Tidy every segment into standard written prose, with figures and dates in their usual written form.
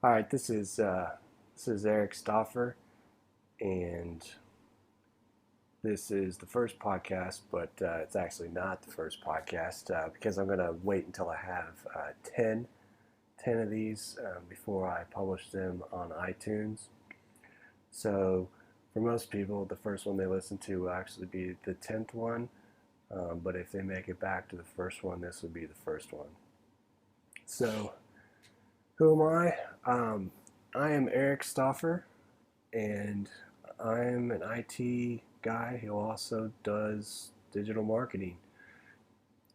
All right, this is Eric Stoffer, and this is the first podcast, but it's actually not the first podcast because I'm gonna wait until I have 10 of these before I publish them on iTunes. So, for most people, the first one they listen to will actually be the 10th one, but if they make it back to the first one, this would be the first one. So, who am I? I am Eric Stoffer, and I'm an IT guy who also does digital marketing.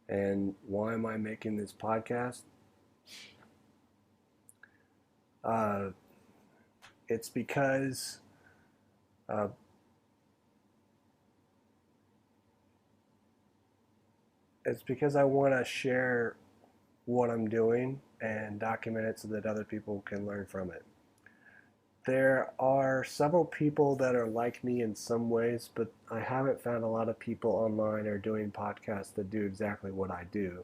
And why am I making this podcast? Uh, it's because uh, I want to share what I'm doing and document it so that other people can learn from it. There are several people that are like me in some ways, but I haven't found a lot of people online or doing podcasts that do exactly what I do.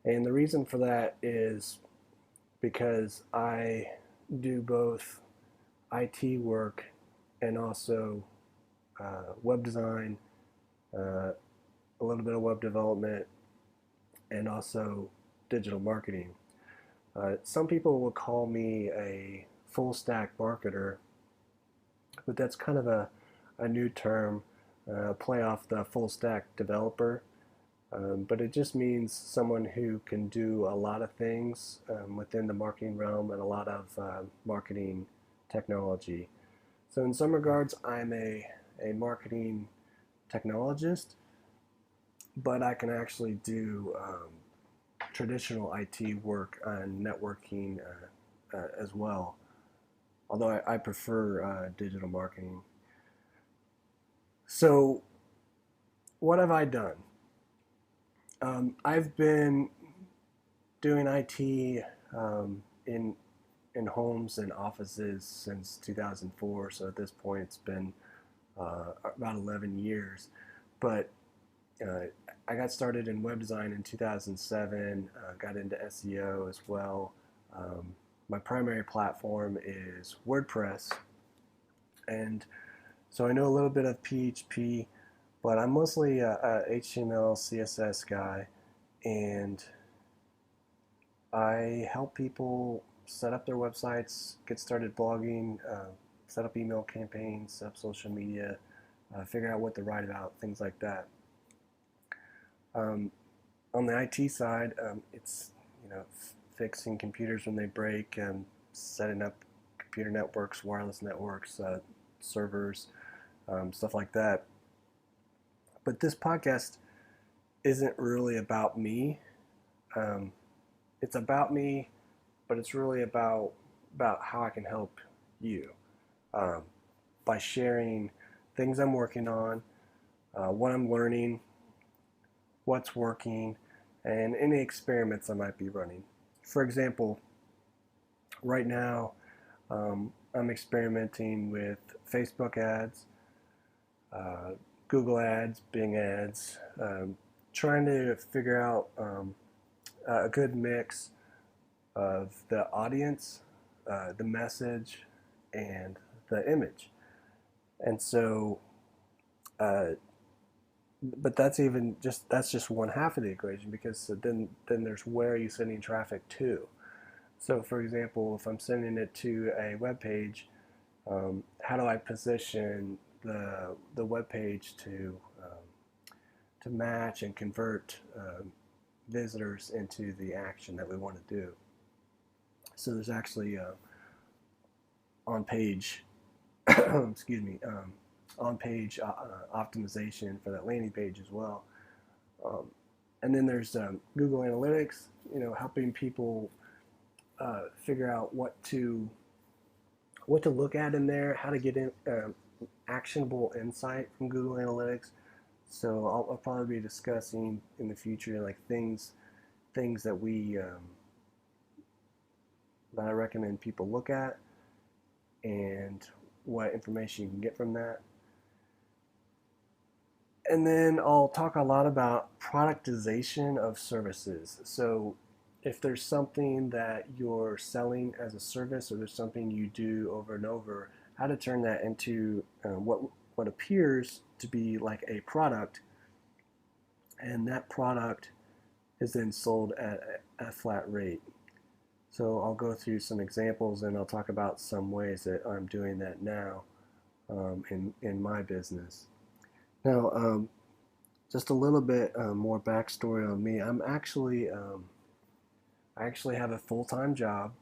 And the reason for that is because I do both IT work and also web design, uh, a little bit of web development, and also digital marketing. Some people will call me a full stack marketer, but that's kind of a new term, play off the full stack developer. But it just means someone who can do a lot of things within the marketing realm and a lot of marketing technology. So, in some regards, I'm a marketing technologist, but I can actually do traditional IT work on networking as well, although I prefer digital marketing. So, what have I done? I've been doing IT in homes and offices since 2004. So at this point, it's been about 11 years. But uh, I got started in web design in 2007. Got into SEO as well. My primary platform is WordPress, and so I know a little bit of PHP, but I'm mostly a HTML, CSS guy, and I help people set up their websites, get started blogging, set up email campaigns, set up social media, figure out what to write about, things like that. Um, on the IT side, it's fixing computers when they break, setting up computer networks, wireless networks, servers, stuff like that. But this podcast isn't really about me. Um, it's about me, but it's really about how I can help you um, by sharing things I'm working on, what I'm learning, what's working, and any experiments I might be running. For example, right now I'm experimenting with Facebook ads, uh, Google ads, Bing ads, trying to figure out a good mix of the audience, the message, and the image. And so, uh, but that's just one half of the equation because then there's where are you sending traffic to. So, for example, if I'm sending it to a web page, how do I position the web page to match and convert visitors into the action that we want to do? So there's actually on page excuse me, on page optimization for that landing page as well. Um, and then there's Google Analytics, helping people figure out what to look at in there, how to get in actionable insight from Google Analytics. So I'll probably be discussing in the future like things that I recommend people look at and what information you can get from that. And then I'll talk a lot about productization of services. So if there's something that you're selling as a service, or there's something you do over and over, how to turn that into what appears to be like a product, and that product is then sold at a flat rate. So I'll go through some examples, and I'll talk about some ways that I'm doing that now in my business. Now, just a little bit more backstory on me. I actually have a full-time job,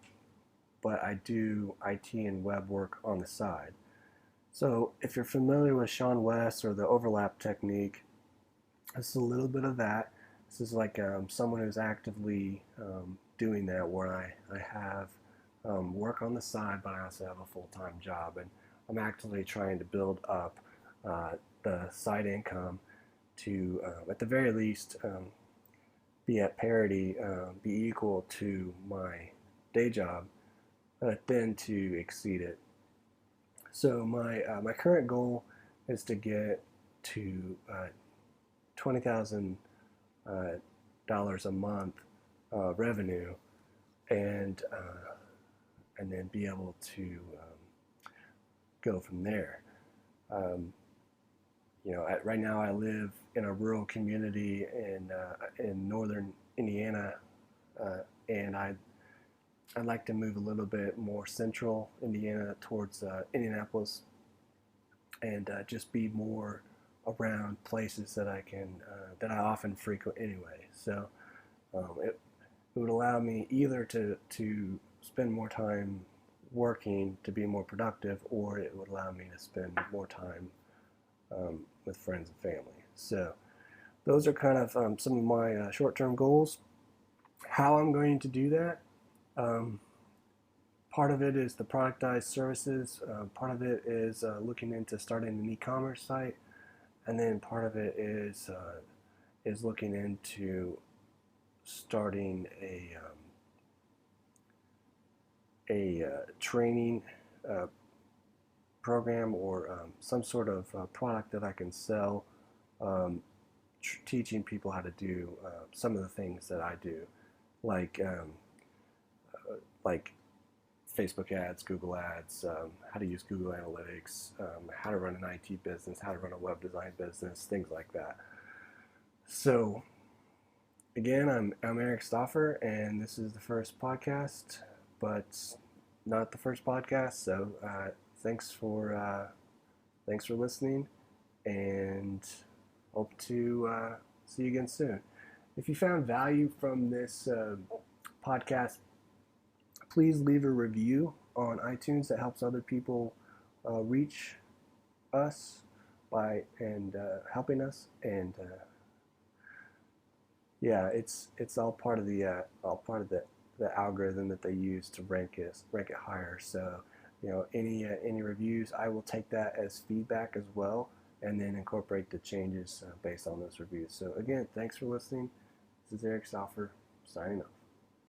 but I do IT and web work on the side. So if you're familiar with Sean West or the overlap technique, this is a little bit of that. This is like someone who's actively doing that, where I have work on the side, but I also have a full-time job, and I'm actively trying to build up the side income to, at the very least, be at parity, be equal to my day job, but then to exceed it. So my current goal is to get to $20,000 a month revenue, and then be able to go from there. Right now I live in a rural community in northern Indiana, and I'd like to move a little bit more central Indiana towards Indianapolis, and just be more around places that that I often frequent anyway. So it would allow me either to spend more time working to be more productive, or it would allow me to spend more time with friends and family. So those are kind of some of my short-term goals. How I'm going to do that, part of it is the productized services, part of it is looking into starting an e-commerce site, and then part of it is looking into starting a training program, or some sort of product that I can sell, teaching people how to do some of the things that I do, like Facebook ads, Google ads, how to use Google Analytics, how to run an IT business, how to run a web design business, things like that. So again, I'm Eric Stoffer, and this is the first podcast, but not the first podcast. So thanks for listening, and hope to see you again soon. If you found value from this podcast, please leave a review on iTunes. That helps other people reach us by helping us. And yeah, it's all part of the algorithm that they use to rank it higher. So any reviews, I will take that as feedback as well, and then incorporate the changes based on those reviews. So again, thanks for listening. This is Eric Stoffer, signing off.